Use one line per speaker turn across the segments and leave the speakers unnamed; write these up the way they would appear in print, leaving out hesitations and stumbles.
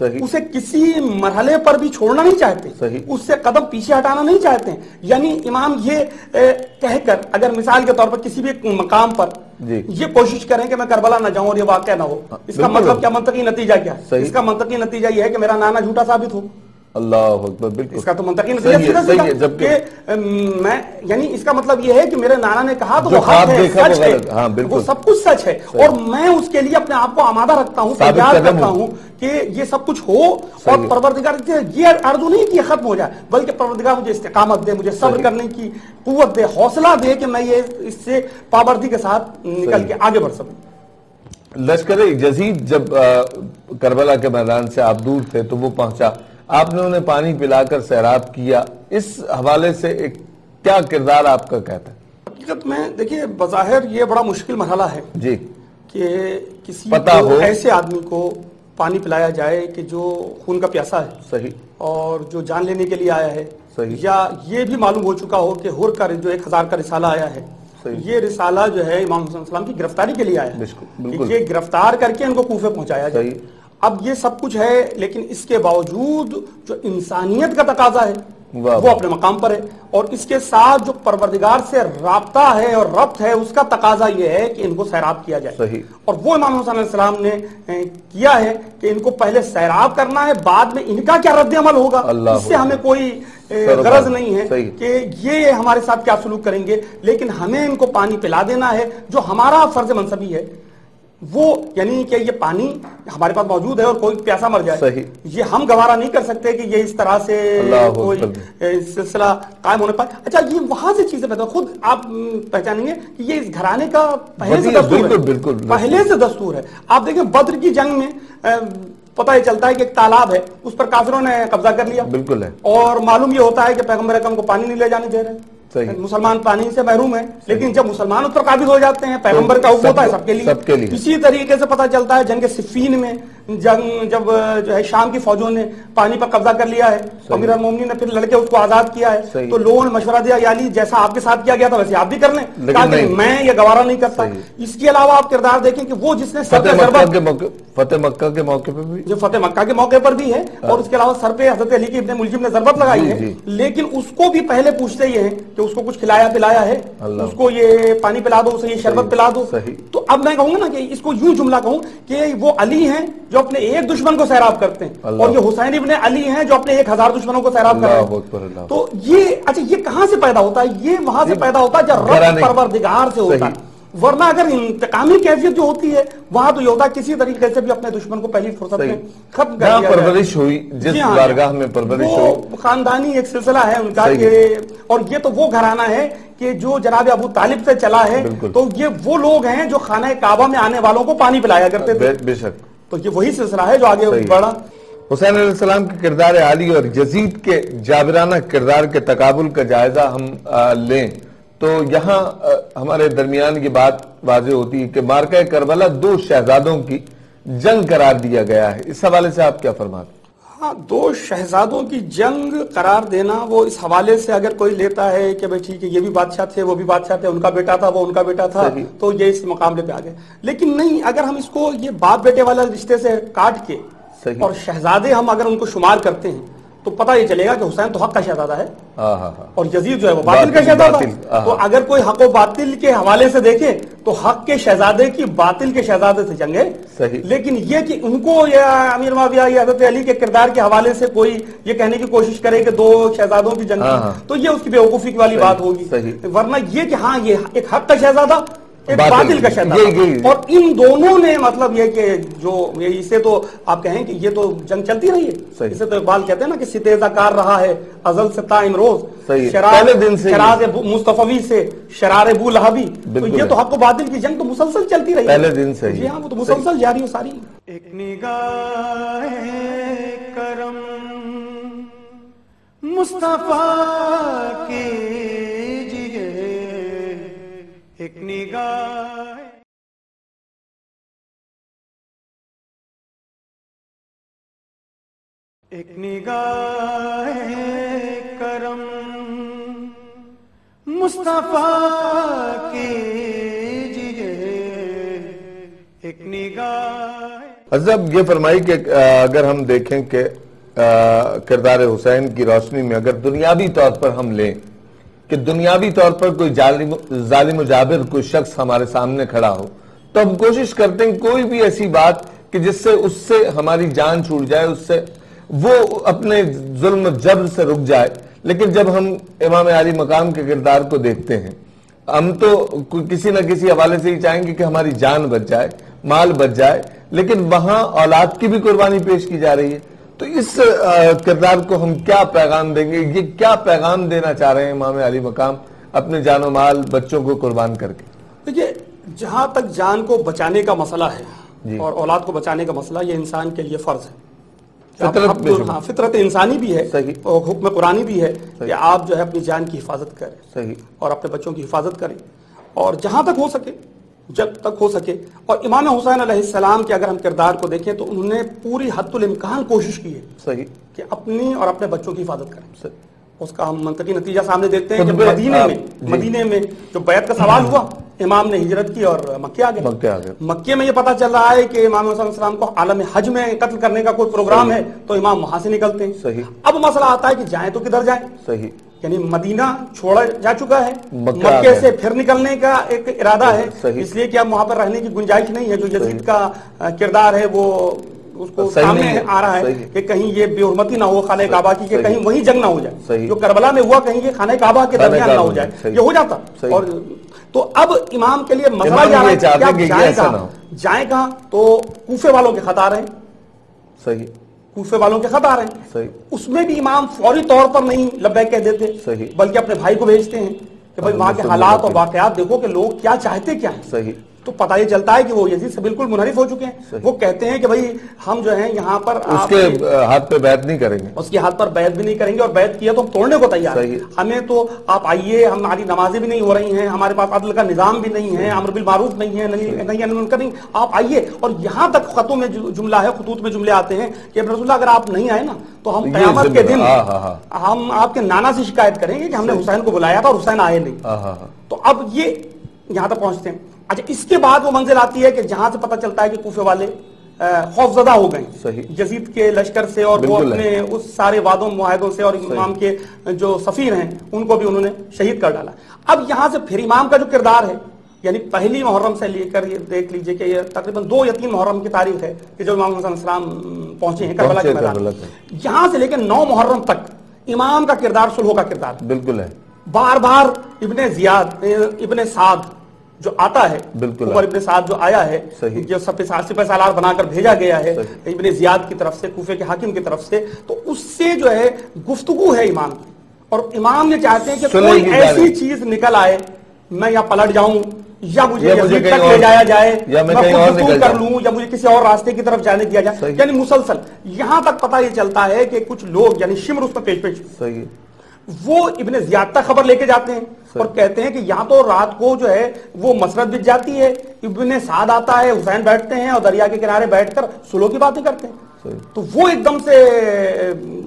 صحیح.
اسے کسی مرحلے پر بھی چھوڑنا نہیں چاہتے,
صحیح.
اس سے قدم پیچھے ہٹانا نہیں چاہتے. یعنی امام یہ کہہ کر اگر مثال کے طور پر کسی بھی مقام پر
جی
یہ کوشش کریں کہ میں کربلا نہ جاؤں اور یہ واقعہ نہ ہو, اس کا مطلب کیا, منطقی نتیجہ کیا ہے؟ اس کا منطقی نتیجہ یہ ہے کہ میرا نانا جھوٹا ثابت ہو.
اللہ اکبر, بالکل
اس کا تو منطقی نتیجہ سیدھا سیدھا کہ میں, یعنی اس کا مطلب یہ ہے کہ میرے نانا نے کہا تو وہ حق ہے, سچ ہے, وہ سب کچھ سچ ہے, اور میں اس کے لیے اپنے آپ کو آمادہ رکھتا ہوں, تیار کرتا ہوں کہ یہ سب کچھ ہو, اور پروردگار یہ آرزو نہیں کہ یہ ختم ہو جائے, بلکہ پروردگار مجھے استقامت دے, مجھے صبر کرنے کی قوت دے, حوصلہ دے کہ میں یہ اس سے پابندی کے ساتھ نکل کے آگے بڑھ سکوں.
لشکر یزید جب کربلا کے میدان سے آپ دور تھے تو وہ پہنچا, آپ نے انہیں پانی پلا کر سیراب کیا, اس حوالے سے کیا کردار آپ کا کہتا ہے؟
حقیقت میں دیکھیے, بظاہر یہ بڑا مشکل مرحلہ ہے
جی
کہ کسی کو ایسے آدمی کو پانی پلایا جائے کہ جو خون کا پیاسا ہے,
صحیح,
اور جو جان لینے کے لیے آیا ہے,
صحیح,
یا یہ بھی معلوم ہو چکا ہو کہ ہر کا جو 1000 کا رسالہ آیا ہے, یہ رسالہ جو ہے امام حسین السلام کی گرفتاری کے لیے آیا ہے, یہ گرفتار کر کے ان کو کوفے پہنچایا جائے. اب یہ سب کچھ ہے, لیکن اس کے باوجود جو انسانیت کا تقاضا ہے وہ اپنے مقام پر ہے, اور اس کے ساتھ جو پروردگار سے رابطہ ہے اور ربط ہے اس کا تقاضا یہ ہے کہ ان کو سیراب کیا جائے.
صحیح.
اور وہ امام حسین علیہ السلام نے کیا ہے کہ ان کو پہلے سیراب کرنا ہے, بعد میں ان کا کیا رد عمل ہوگا اس سے ہمیں کوئی غرض نہیں ہے کہ یہ ہمارے ساتھ کیا سلوک کریں گے, لیکن ہمیں ان کو پانی پلا دینا ہے جو ہمارا فرض منصبی ہے وہ, یعنی کہ یہ پانی ہمارے پاس موجود ہے اور کوئی پیاسا مر جائے, یہ ہم گوارا نہیں کر سکتے کہ یہ اس طرح سے کوئی سلسلہ قائم ہونے پائے. اچھا, یہ وہاں سے چیزیں پیدا, خود آپ پہچانیں گے کہ یہ اس گھرانے کا پہلے سے دستور ہے, پہلے سے دستور ہے. آپ دیکھیں بدر کی جنگ میں پتہ یہ چلتا ہے کہ ایک تالاب ہے, اس پر کافروں نے قبضہ کر لیا,
بالکل ہے,
اور معلوم یہ ہوتا ہے کہ پیغمبر اکرم کو پانی نہیں لے جانے دے رہے, مسلمان پانی سے محروم ہے, لیکن جب مسلمان اس پر قابض ہو جاتے ہیں, پیغمبر کا حکم ہوتا ہے سب کے لیے. اسی طریقے سے پتہ چلتا ہے جنگ صفین میں جب جو ہے شام کی فوجوں نے پانی پر قبضہ کر لیا ہے, امیر المومنین نے پھر لڑکے اس کو آزاد کیا ہے, تو لوگوں نے مشورہ دیا یا علی جیسا آپ کے ساتھ کیا گیا تھا ویسے آپ بھی کر لیں, تاکہ میں یہ گوارا نہیں کرتا. اس کے علاوہ آپ کردار دیکھیں کہ وہ جس نے
فتح مکہ کے موقع پہ بھی,
جو فتح مکہ کے موقع پر بھی ہے, اور اس کے علاوہ سر پہ حضرت علی کی ابن ملجم نے ضربت لگائی ہے, لیکن اس کو بھی پہلے پوچھتے یہ ہیں کہ اس کو کچھ کھلایا پلایا ہے, اس کو یہ پانی پلا دو, اسے یہ شربت پلا دو. تو اب میں کہوں گا نا کہ اس کو یوں جملہ کہوں کہ وہ علی ہیں جو اپنے ایک دشمن کو سیراب کرتے ہیں, اور یہ حسین ابن علی ہیں جو اپنے 1000 دشمنوں کو سیراب کر رہے ہیں. تو یہ اچھا, یہ کہاں سے پیدا ہوتا ہے؟ یہ وہاں سے پیدا ہوتا ہے جب رب پروردگار سے ہوتا ہے, ورنہ اگر انتقامی کیفیت جو ہوتی ہے وہاں تو یہ ہوتا ہے کسی طریقے سے بھی اپنے دشمن کو پہلی فرصت میں ختم کر دیا.
پرورش ہوئی, جس بارگاہ میں پرورش ہوئی,
خاندانی ایک سلسلہ ہے ان کا, اور یہ تو وہ گھرانہ ہے کہ جو جناب ابو طالب سے چلا ہے, تو یہ وہ لوگ ہیں جو خانہ کعبہ میں آنے والوں کو پانی پلایا کرتے تھے.
بے شک,
تو یہ وہی سلسلہ ہے جو آگے بڑھا.
حسین علیہ السلام کے کردار عالی اور یزید کے جابرانہ کردار کے تقابل کا جائزہ ہم لیں تو یہاں ہمارے درمیان یہ بات واضح ہوتی ہے کہ مارکہ کربلا 2 شہزادوں کی جنگ قرار دیا گیا ہے. اس حوالے سے آپ کیا فرماتے ہیں؟
ہاں, 2 شہزادوں کی جنگ قرار دینا, وہ اس حوالے سے اگر کوئی لیتا ہے کہ بھئی ٹھیک ہے یہ بھی بادشاہ تھے وہ بھی بادشاہ تھے, ان کا بیٹا تھا وہ ان کا بیٹا تھا, تو یہ اس مقابلے پہ آ گئے. لیکن نہیں, اگر ہم اس کو یہ باپ بیٹے والا رشتے سے کاٹ کے اور شہزادے ہم اگر ان کو شمار کرتے ہیں تو پتہ یہ چلے گا کہ حسین تو حق کا شہزادہ ہے, اور یزید جو ہے وہ باطل کا شہزادہ. تو اگر کوئی حق و باطل کے حوالے سے دیکھے تو حق کے شہزادے کی باطل کے شہزادے سے جنگ ہے, لیکن یہ کہ ان کو یا امیر معاویہ یا حضرت علی کے کردار کے حوالے سے کوئی یہ کہنے کی کوشش کرے کہ 2 شہزادوں کی جنگ کی, تو یہ اس کی بیوقوفی والی بات ہوگی. ورنہ یہ کہ ہاں یہ ایک حق کا شہزادہ ایک باطل کا شہزادہ, اور ان دونوں نے مطلب یہ کہ جو اسے تو آپ کہیں کہ یہ تو جنگ چلتی رہی ہے, اسے تو اقبال کہتے ہیں نا کہ ستیزہ کار رہا ہے ازل سے تا امروز, شرار مصطفی سے شرار بو لہبی. تو یہ تو حق و باطل کی جنگ تو مسلسل چلتی رہی
پہلے دن سے.
جی ہاں, وہ تو مسلسل جاری ہو ساری. ایک نگاہ کرم مصطفیٰ کیجئے, ایک نگاہ ایک نگاہ کرم مصطفیٰ کیجئے, ایک نگاہ
حضرت یہ فرمائی کہ اگر ہم دیکھیں کہ کردار حسین کی روشنی میں اگر دنیاوی طور پر ہم لیں کہ دنیاوی طور پر کوئی ظالم و جابر کوئی شخص ہمارے سامنے کھڑا ہو تو ہم کوشش کرتے ہیں کوئی بھی ایسی بات کہ جس سے اس سے ہماری جان چھوٹ جائے، اس سے وہ اپنے ظلم و جبر سے رک جائے. لیکن جب ہم امام عالی مقام کے کردار کو دیکھتے ہیں ہم تو کسی نہ کسی حوالے سے ہی چاہیں گے کہ ہماری جان بچ جائے، مال بچ جائے، لیکن وہاں اولاد کی بھی قربانی پیش کی جا رہی ہے. تو اس کردار کو ہم کیا پیغام دیں گے؟ یہ کیا پیغام دینا چاہ رہے ہیں امام علی مقام اپنے جان و مال بچوں کو قربان کر کے؟
دیکھیے، جہاں تک جان کو بچانے کا مسئلہ ہے اور اولاد کو بچانے کا مسئلہ، یہ انسان کے لیے فرض ہے. فطرت انسانی بھی ہے اور حکم قرآنی بھی ہے کہ آپ جو ہے اپنی جان کی حفاظت کریں اور اپنے بچوں کی حفاظت کریں، اور جہاں تک ہو سکے، جب تک ہو سکے. اور امام حسین علیہ السلام کے اگر ہم کردار کو دیکھیں تو انہوں نے پوری حد الامکان کوشش کی ہے کہ اپنی اور اپنے بچوں کی حفاظت کریں. اس کا ہم منطقی نتیجہ سامنے دیکھتے ہیں کہ مدینے میں جو بیعت کا سوال ہوا، امام نے ہجرت کی اور مکے آ گئے. مکے میں یہ پتا چل رہا ہے کہ امام حسین علیہ السلام کو عالم حج میں قتل کرنے کا کوئی پروگرام ہے تو امام وہاں سے نکلتے ہیں. اب مسئلہ آتا ہے کہ جائیں تو کدھر جائیں؟ یعنی مدینہ چھوڑا جا چکا ہے، مکے سے پھر نکلنے کا ایک ارادہ ہے، اس لیے کہ اب وہاں پر رہنے کی گنجائش نہیں ہے. جو یزید کا کردار ہے وہ اس کو سامنے آ رہا ہے کہ کہیں یہ بے حرمتی نہ ہو خانہ کعبہ کی، کہ کہیں وہیں جنگ نہ ہو جائے. جو کربلا میں ہوا کہیں یہ خانہ کعبہ کے درمیان نہ ہو جائے، یہ ہو جاتا. اور تو اب امام کے لیے مسئلہ یہ ہے کہ آپ جائیں کہاں؟ تو کوفے والوں کے خط آ رہے ہیں، کوفے والوں کے خط آ رہے ہیں. اس میں بھی امام فوری طور پر نہیں لبیک کہہ دیتے، بلکہ اپنے بھائی کو بھیجتے ہیں کہ بھائی وہاں کے حالات اور واقعات دیکھو کہ لوگ کیا چاہتے کیا ہیں. تو پتہ یہ چلتا ہے کہ وہ یزید سے بالکل منحرف ہو چکے ہیں. وہ کہتے ہیں کہ بھائی ہم جو ہیں یہاں پر
اس کے ہاتھ پہ بیعت نہیں کریں گے،
اس کے ہاتھ پر بیعت بھی نہیں کریں گے، اور بیعت کیا تو ہم توڑنے کو تیار ہیں. ہمیں تو آپ آئیے، ہماری نمازیں بھی نہیں ہو رہی ہیں، ہمارے پاس عدل کا نظام بھی نہیں ہے، امر بالمعروف نہیں ہے، نہیں منکر نہیں، آپ آئیے. اور یہاں تک خطوں میں جملہ ہے، خطوط میں جملے آتے ہیں کہ رسول اللہ اگر آپ نہیں آئے نا تو ہم قیامت کے دن ہم آپ کے نانا سے شکایت کریں گے کہ ہم نے حسین کو بلایا تھا اور حسین آئے نہیں. تو اب یہ یہاں تک پہنچتے ہیں. اچھا، اس کے بعد وہ منزل آتی ہے کہ جہاں سے پتہ چلتا ہے کہ کوفے والے خوف زدہ ہو گئے یزید کے لشکر سے، اور وہ اپنے اس سارے وعدوں معاہدوں سے، اور امام کے جو سفیر ہیں ان کو بھی انہوں نے شہید کر ڈالا. اب یہاں سے پھر امام کا جو کردار ہے، یعنی پہلی محرم سے لے کر یہ دیکھ لیجئے کہ یہ تقریباً 2 یا 3 محرم کی تاریخ ہے کہ جو امام حسین علیہ السلام پہنچے ہیں کربلا کے میدان. یہاں سے لے کے 9 محرم تک امام کا کردار صلح کا کردار بالکل ہے. بار بار ابن زیاد، ابن سعد جو آتا ہے، عمر ابن سعد جو آیا ہے، جو سپہ سالار بنا کر بھیجا گیا ہے ابن زیاد کی طرف سے، کوفے کے حاکم کی طرف سے، تو اس سے جو ہے گفتگو ہے امام کی. اور امام یہ چاہتے ہیں کہ کوئی ایسی چیز نکل آئے، میں یا پلٹ جاؤں یا مجھے یزید تک لے جایا جائے، میں خود دور کر لوں یا مجھے کسی اور راستے کی طرف جانے دیا جائے. یعنی مسلسل یہاں تک پتہ یہ چلتا ہے کہ کچھ لوگ یعنی شمر اس میں پیش وہ ابن زیاد تک خبر لے کے جاتے ہیں اور کہتے ہیں کہ یہاں تو رات کو جو ہے وہ مسرت بچ جاتی ہے، ابن سعد آتا ہے، حسین بیٹھتے ہیں اور دریا کے کنارے بیٹھ کر سلو کی باتیں کرتے ہیں. تو وہ ایک دم سے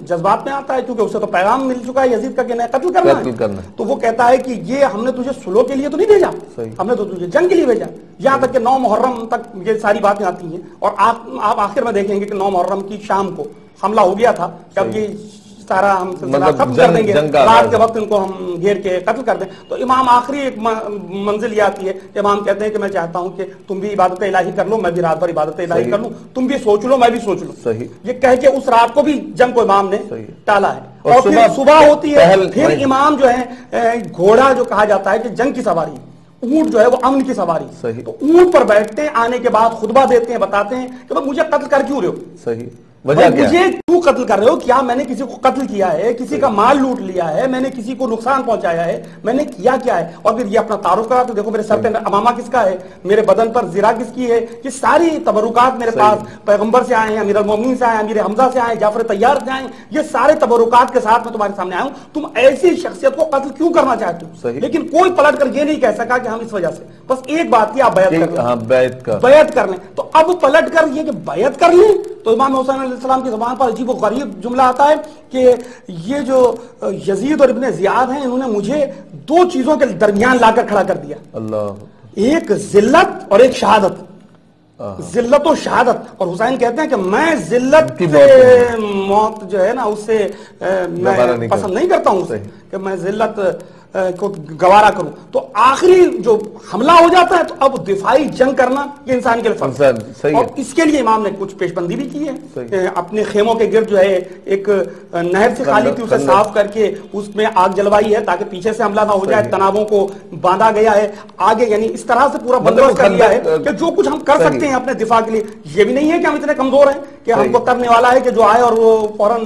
جذبات میں آتا ہے کیونکہ اسے تو پیغام مل چکا ہے یزید کا کہ نہیں قتل کرنا ہے. تو وہ کہتا ہے کہ یہ ہم نے تجھے سلو کے لیے تو نہیں بھیجا، ہم نے تو تجھے جنگ کے لیے بھیجا. یہاں تک کہ 9 محرم تک یہ ساری باتیں آتی ہیں. اور آپ آخر میں دیکھیں گے کہ 9 محرم کی شام کو حملہ ہو گیا تھا کہ اب یہ سارا ہم ختم کر دیں گے، رات کے وقت ان کو ہم گھیر کے قتل کر دیں. تو امام آخری ایک منزل یہ آتی ہے کہ امام کہتے ہیں کہ میں چاہتا ہوں کہ تم بھی عبادت الہی کر لو، میں بھی رات بھر عبادت الہی کر لوں، تم بھی سوچ لو میں بھی سوچ لوں. یہ کہہ کے اس رات کو بھی جنگ کو امام نے ٹالا ہے. اور پھر صبح ہوتی ہے، پھر امام جو ہے گھوڑا جو کہا جاتا ہے کہ جنگ کی سواری، اونٹ جو ہے وہ امن کی سواری، تو اونٹ پر بیٹھتے ہیں، آنے کے بعد خطبہ دیتے ہیں، بتاتے ہیں کہ مجھے قتل کر کیوں رہے ہو، مجھے کیوں قتل کر رہے ہو، کیا میں نے کسی کو قتل کیا ہے، کسی کا مال لوٹ لیا ہے، میں نے کسی کو نقصان پہنچایا ہے، میں نے کیا کیا ہے. اور پھر یہ اپنا تعارف کرا تو دیکھو میرے سر پہ امامہ کس کا ہے، میرے بدن پر زرہ کس کی ہے. یہ ساری تبرکات میرے پاس پیغمبر سے آئے ہیں، امیر المومنین سے آئے ہیں، امیر حمزہ سے آئے ہیں، جعفر طیار سے آئے ہیں. یہ سارے تبرکات کے ساتھ میں تمہارے سامنے آیا ہوں. تم ایسی شخصیت کو قتل کیوں کرنا چاہتے ہو؟ لیکن کوئی پلٹ کر یہ نہیں کہہ سکا کہ ہم اس وجہ سے، بس ایک بات کی آپ بیعت کر لیں. تو اب پلٹ کر یہ کہ بیعت کر لیں تو امام حسین علیہ السلام کی زبان پر عجیب و غریب جملہ آتا ہے کہ یہ جو یزید اور ابن زیاد ہیں انہوں نے مجھے 2 چیزوں کے درمیان لا کر کھڑا کر دیا، ایک ذلت اور ایک شہادت. ذلت و شہادت. اور حسین کہتے ہیں کہ میں ذلت سے موت جو ہے نا اس سے میں پسند نہیں کرتا ہوں کہ میں ذلت کو گوارا کروں. تو آخری جو حملہ ہو جاتا ہے تو اب دفاعی جنگ کرنا یہ انسان کے لیے فرض ہے. اور اس کے لیے امام نے کچھ پیش بندی بھی کی ہے. اپنے خیموں کے گرد جو ہے ایک نہر سے خالی تھی اسے صاف کر کے اس میں آگ جلوائی ہے تاکہ پیچھے سے حملہ نہ ہو جائے. تنابوں کو باندھا گیا ہے آگے, یعنی اس طرح سے پورا بندوبست کر لیا ہے کہ جو کچھ ہم کر سکتے ہیں اپنے دفاع کے لیے. یہ بھی نہیں ہے کہ ہم اتنے کمزور ہیں کہ ہم کو کرنے والا ہے کہ جو آئے اور وہ فوراً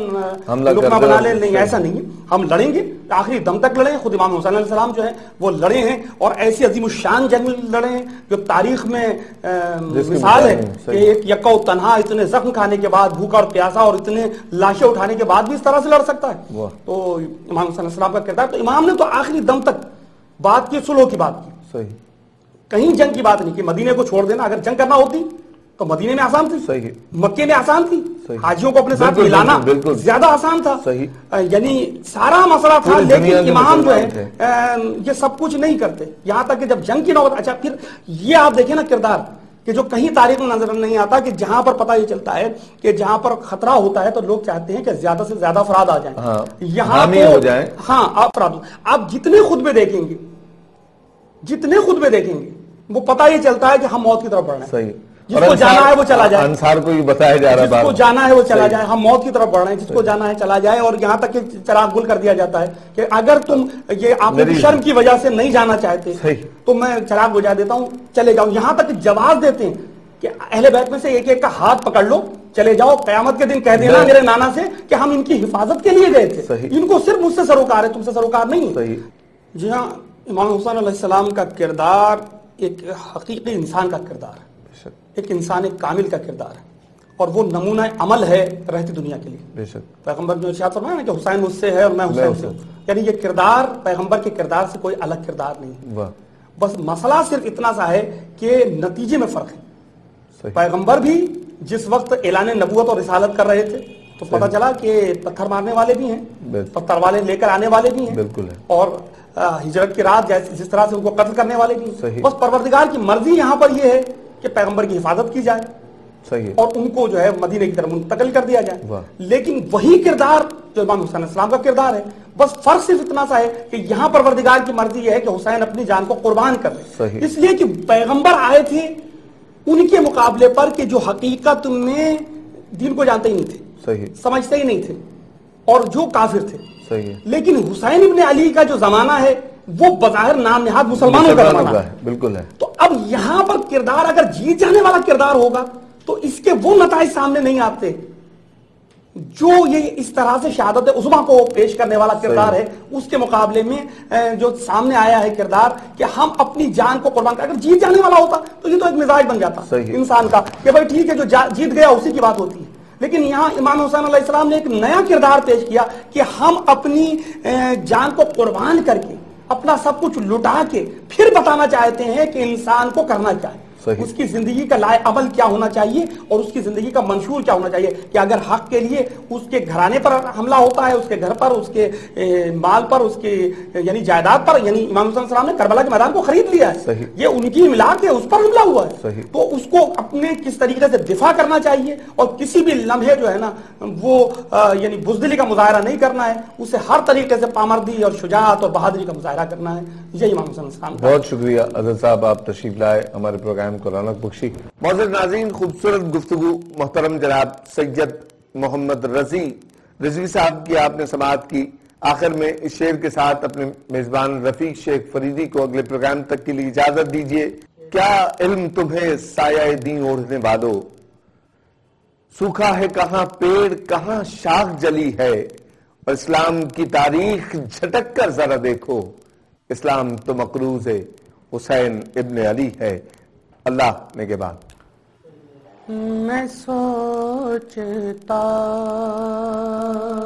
لقمہ بنا لے. نہیں, ایسا نہیں ہے. ہم لڑیں گے, آخری دم تک لڑیں. خود امام حسین علیہ السلام جو ہے وہ لڑے ہیں اور ایسی عظیم الشان جنگ لڑے ہیں جو تاریخ میں مثال ہے کہ ایک یکا و تنہا اتنے زخم کھانے کے بعد, بھوکا اور پیاسا اور اتنے لاشیں اٹھانے کے بعد بھی اس طرح سے لڑ سکتا ہے. تو امام حسین علیہ السلام کا کردار, تو امام نے تو آخری دم تک بات کی, صلح کی بات کی, کہیں جنگ کی بات نہیں کی. مدینے کو چھوڑ دینا, اگر جنگ کرنا ہوتی تو مدینے میں آسان تھی, مکے میں آسان تھی, حاجیوں کو اپنے ساتھ ملانا زیادہ آسان تھا, یعنی سارا مسئلہ تھا. لیکن امام جو ہے یہ سب کچھ نہیں کرتے یہاں تک کہ جب جنگ کی نوبت. اچھا پھر یہ آپ دیکھیں نا کردار کہ جو کہیں تاریخ میں نظر نہیں آتا, کہ جہاں پر پتہ یہ چلتا ہے کہ جہاں پر خطرہ ہوتا ہے تو لوگ چاہتے ہیں کہ زیادہ سے زیادہ افراد آ جائیں, یہاں ہو جائیں. ہاں افراد, آپ جتنے خطبے دیکھیں گے, جتنے خطبے دیکھیں گے وہ پتہ یہ چلتا ہے کہ ہم موت کی طرف بڑھ رہے ہیں. جس کو جانا ہے وہ چلا جائے,
انصار کو یہ بتایا جا رہا ہے,
جس کو جانا ہے وہ چلا جائے, ہم موت کی طرف بڑھ رہے ہیں, جس کو جانا ہے چلا جائے. اور یہاں تک کہ چراغ گل کر دیا جاتا ہے کہ اگر تم یہ آپ شرم کی وجہ سے نہیں جانا چاہتے تو میں چراغ بجھا دیتا ہوں, چلے جاؤ. یہاں تک جواز دیتے ہیں کہ اہل بیت میں سے ایک ایک کا ہاتھ پکڑ لو, چلے جاؤ. قیامت کے دن کہہ دینا میرے نانا سے کہ ہم ان کی حفاظت کے لیے گئے تھے, ان کو صرف مجھ سے سروکار ہے, تم سے سروکار نہیں ہے. جی ہاں, امام حسین علیہ السلام کا کردار ایک حقیقی انسان کا کردار ہے, ایک انسان کامل کا کردار ہے, اور وہ نمونہ عمل ہے رہتی دنیا کے لیے. پیغمبر جو ارشاد فرمایا نا کہ حسین مجھ سے ہے اور میں حسین سے ہوں, یعنی یہ کردار پیغمبر کے کردار سے کوئی الگ کردار نہیں ہے. بس مسئلہ صرف اتنا سا ہے کہ نتیجے میں فرق ہے. پیغمبر بھی جس وقت اعلان نبوت اور رسالت کر رہے تھے تو پتہ چلا کہ پتھر مارنے والے بھی ہیں, پتھر والے لے کر آنے والے بھی ہیں, اور ہجرت کی رات جس طرح سے ان کو قتل کرنے والے بھی ہیں. بس پروردگار کی مرضی یہاں پر یہ ہے کہ پیغمبر کی حفاظت کی جائے اور ان کو جو ہے مدینے کی طرف منتقل کر دیا جائے. لیکن وہی کردار جو امام حسین علیہ السلام کا کردار ہے, بس فرق صرف اتنا سا ہے کہ یہاں پروردگار کی مرضی یہ ہے کہ حسین اپنی جان کو قربان کر لے, اس لیے کہ پیغمبر آئے تھے ان کے مقابلے پر کہ جو حقیقت میں دین کو جانتے ہی نہیں تھے, سمجھتے ہی نہیں تھے, اور جو کافر تھے. لیکن حسین ابن علی کا جو زمانہ ہے وہ بظاہر نام نہاد مسلمانوں کا زمانہ ہے. بالکل ہے. تو اب یہاں پر کردار اگر جیت جانے والا کردار ہوگا تو اس کے وہ نتائج سامنے نہیں آتے جو یہ اس طرح سے شہادت عظمیٰ کو پیش کرنے والا کردار ہے. اس کے مقابلے میں جو سامنے آیا ہے کردار کہ ہم اپنی جان کو قربان کر, اگر جیت جانے والا ہوتا تو یہ تو ایک مزاج بن جاتا انسان کا کہ بھائی ٹھیک ہے جو جیت گیا اسی کی بات ہوتی ہے. لیکن یہاں امام حسین علیہ السلام نے ایک نیا کردار پیش کیا کہ ہم اپنی جان کو قربان کر کے, اپنا سب کچھ لٹا کے پھر بتانا چاہتے ہیں کہ انسان کو کرنا کیا ہے, اس کی زندگی کا لائق عمل کیا ہونا چاہیے اور اس کی زندگی کا منشور کیا ہونا چاہیے. کہ اگر حق کے لیے اس کے گھرانے پر حملہ ہوتا ہے, اس کے گھر پر, اس کے مال پر, اس کے یعنی جائیداد پر, یعنی امام حسین السلام نے کربلا کے میدان کو خرید لیا ہے, یہ ان کی املاک ہے, اس پر حملہ ہوا ہے, تو اس کو اپنے کس طریقے سے دفاع کرنا چاہیے اور کسی بھی لمحے جو ہے نا وہ یعنی بزدلی کا مظاہرہ نہیں کرنا ہے, اسے ہر طریقے سے پامردی اور شجاعت اور بہادری کا مظاہرہ کرنا ہے. یہ امام حسین السلام.
بہت شکریہ عزت صاحب, آپ تشریف لائے, ہمارے پروگرام کو رونق بخشی. معزز ناظرین, خوبصورت گفتگو محترم جناب سید محمد رضوی صاحب کی آپ نے سماعت کی. آخر میں اس شعر کے ساتھ اپنے میزبان رفیق شیخ فریدی کو اگلے پروگرام تک کے لیے اجازت دیجیے. کیا علم تمہیں سایہ دین اوڑھنے والوں, سوکھا ہے کہاں پیڑ کہاں شاخ جلی ہے, اور اسلام کی تاریخ جھٹک کر ذرا دیکھو, اسلام تو مقروض ہے حسین ابن علی ہے. اللہ نگہبان.
میں سوچتا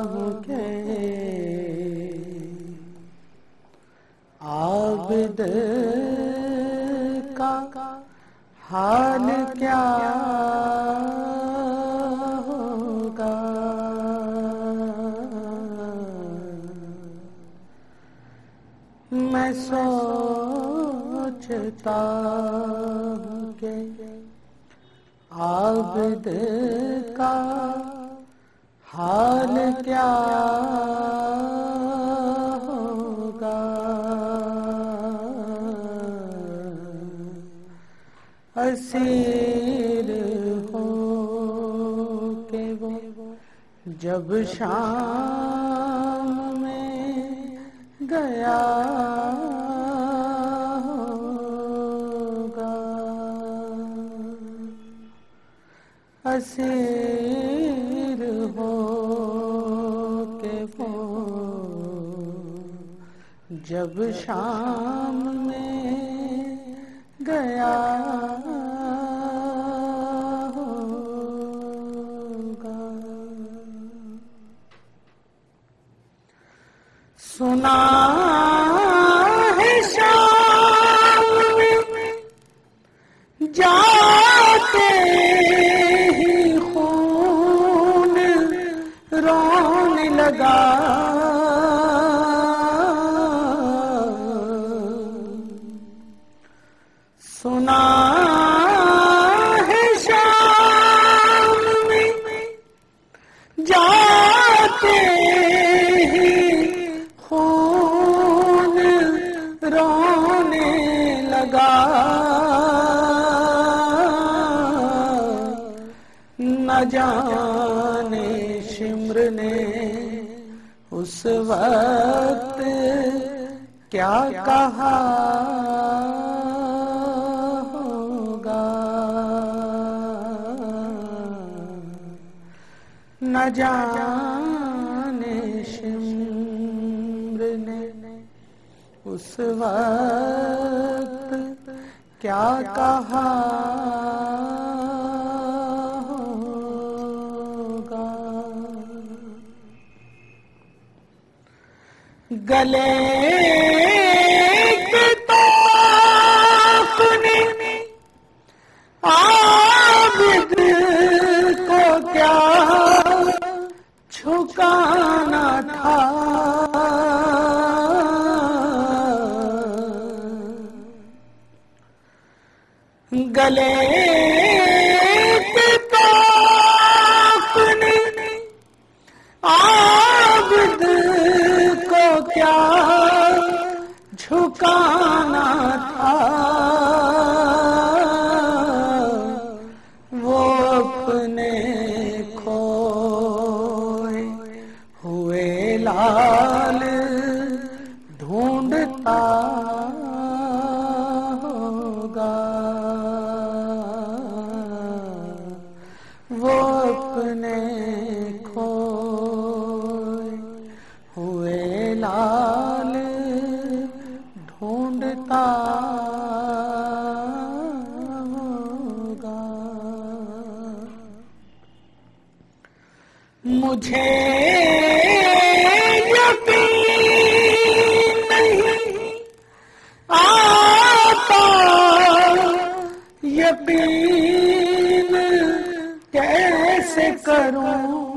ہوں کہ عابد کا حال کیا ہوگا, میں سوچتا ہوں کہ
عابد کا حال کیا ہوگا، اسیر ہو کے وہ جب شام میں گیا ہوگا، اسیر ہو کے وہ جب شام میں گیا ہوگا۔ سنا ہے شام میں جاتے ہی خون رونے لگا، سنا ہے شام میں جاتے ہی خون رونے لگا، نہ جانے شمر نے اس وقت کیا کہا ہوگا، نہ جانے شمر نے اس وقت کیا کہا ہوگا۔ گلے کے طوق نے عابد کو کیا جھکانا تھا، گلے کے طوق نے عابد کو کیا جھکانا تھا، وہ اپنے کھوئے ہوئے لال ڈھونڈتا ہوگا، وہ اپنے کھوئے ہوئے لال ڈھونڈتا ہوگا۔ مجھے یقین نہیں آتا، یقین کیسے کروں